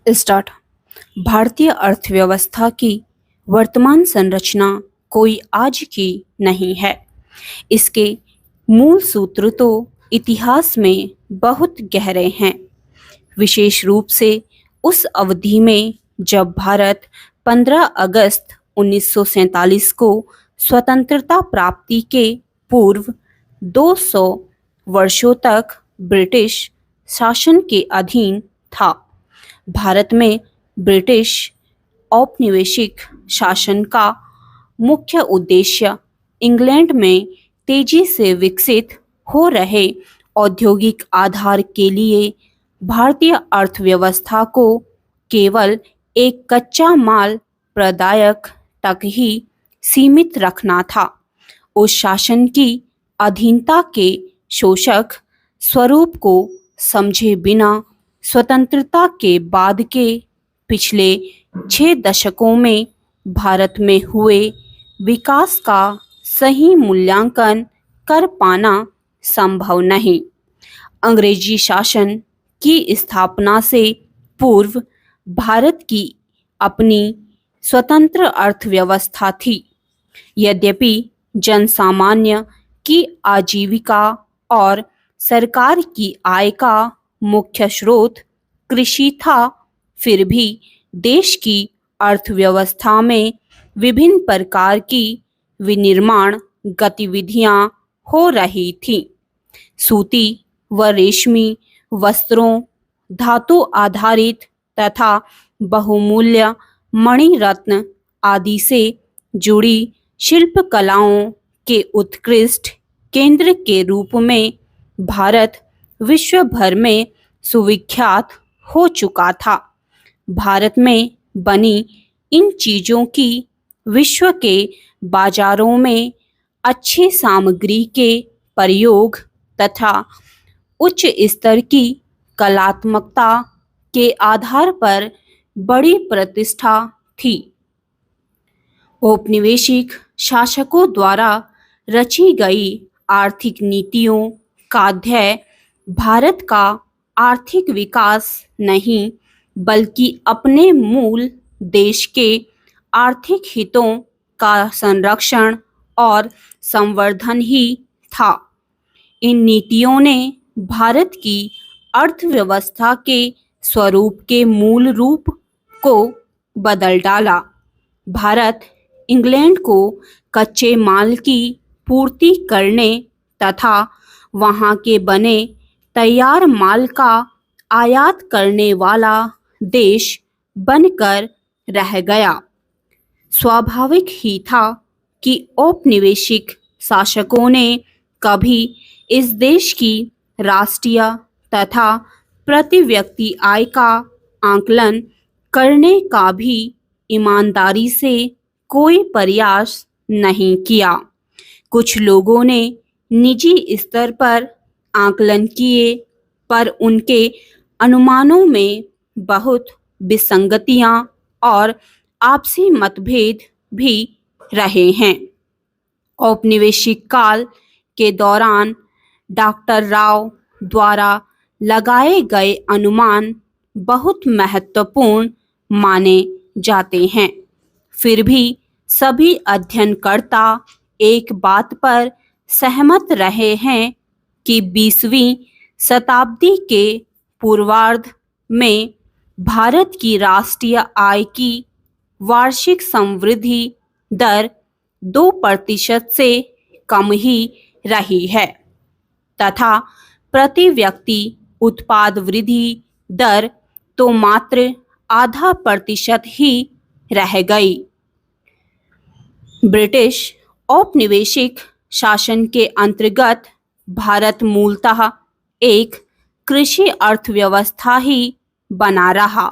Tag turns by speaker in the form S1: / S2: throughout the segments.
S1: Start. भारतीय अर्थव्यवस्था की वर्तमान संरचना कोई आज की नहीं है। इसके मूल सूत्र तो इतिहास में बहुत गहरे हैं, विशेष रूप से उस अवधि में जब भारत 15 अगस्त 1947 को स्वतंत्रता प्राप्ति के पूर्व 200 वर्षों तक ब्रिटिश शासन के अधीन था। भारत में ब्रिटिश औपनिवेशिक शासन का मुख्य उद्देश्य इंग्लैंड में तेजी से विकसित हो रहे औद्योगिक आधार के लिए भारतीय अर्थव्यवस्था को केवल एक कच्चा माल प्रदायक तक ही सीमित रखना था। उस शासन की अधीनता के शोषक स्वरूप को समझे बिना स्वतंत्रता के बाद के पिछले 6 दशकों में भारत में हुए विकास का सही मूल्यांकन कर पाना संभव नहीं। अंग्रेजी शासन की स्थापना से पूर्व भारत की अपनी स्वतंत्र अर्थव्यवस्था थी। यद्यपि जनसामान्य की आजीविका और सरकार की आय का मुख्य स्रोत कृषि था, फिर भी देश की अर्थव्यवस्था में विभिन्न प्रकार की विनिर्माण गतिविधियां हो रही थीं। सूती व रेशमी वस्त्रों, धातु आधारित तथा बहुमूल्य मणिरत्न आदि से जुड़ी शिल्प कलाओं के उत्कृष्ट केंद्र के रूप में भारत विश्व भर में सुविख्यात हो चुका था। भारत में बनी इन चीज़ों की विश्व के बाजारों में अच्छी सामग्री के प्रयोग तथा उच्च स्तर की कलात्मकता के आधार पर बड़ी प्रतिष्ठा थी। औपनिवेशिक शासकों द्वारा रची गई आर्थिक नीतियों का अध्ययन भारत का आर्थिक विकास नहीं बल्कि अपने मूल देश के आर्थिक हितों का संरक्षण और संवर्धन ही था। इन नीतियों ने भारत की अर्थव्यवस्था के स्वरूप के मूल रूप को बदल डाला। भारत इंग्लैंड को कच्चे माल की पूर्ति करने तथा वहां के बने तैयार माल का आयात करने वाला देश बनकर रह गया। स्वाभाविक ही था कि औपनिवेशिक शासकों ने कभी इस देश की राष्ट्रीय तथा प्रति व्यक्ति आय का आकलन करने का भी ईमानदारी से कोई प्रयास नहीं किया। कुछ लोगों ने निजी स्तर पर आकलन किए, पर उनके अनुमानों में बहुत विसंगतियां और आपसी मतभेद भी रहे हैं। औपनिवेशिक काल के दौरान डॉक्टर राव द्वारा लगाए गए अनुमान बहुत महत्वपूर्ण माने जाते हैं। फिर भी सभी अध्ययनकर्ता एक बात पर सहमत रहे हैं कि 20वीं शताब्दी के पूर्वार्ध में भारत की राष्ट्रीय आय की वार्षिक समवृद्धि दर 2% से कम ही रही है तथा प्रति व्यक्ति उत्पाद वृद्धि दर तो मात्र 0.5% ही रह गई। ब्रिटिश औपनिवेशिक शासन के अंतर्गत भारत मूलतः एक कृषि अर्थव्यवस्था ही बना रहा।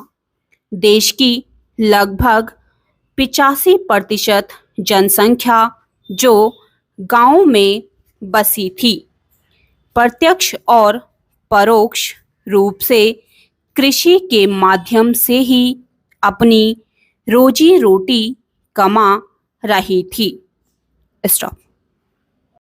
S1: देश की लगभग 85% जनसंख्या जो गांवों में बसी थी, प्रत्यक्ष और परोक्ष रूप से कृषि के माध्यम से ही अपनी रोजी रोटी कमा रही थी। स्टॉप।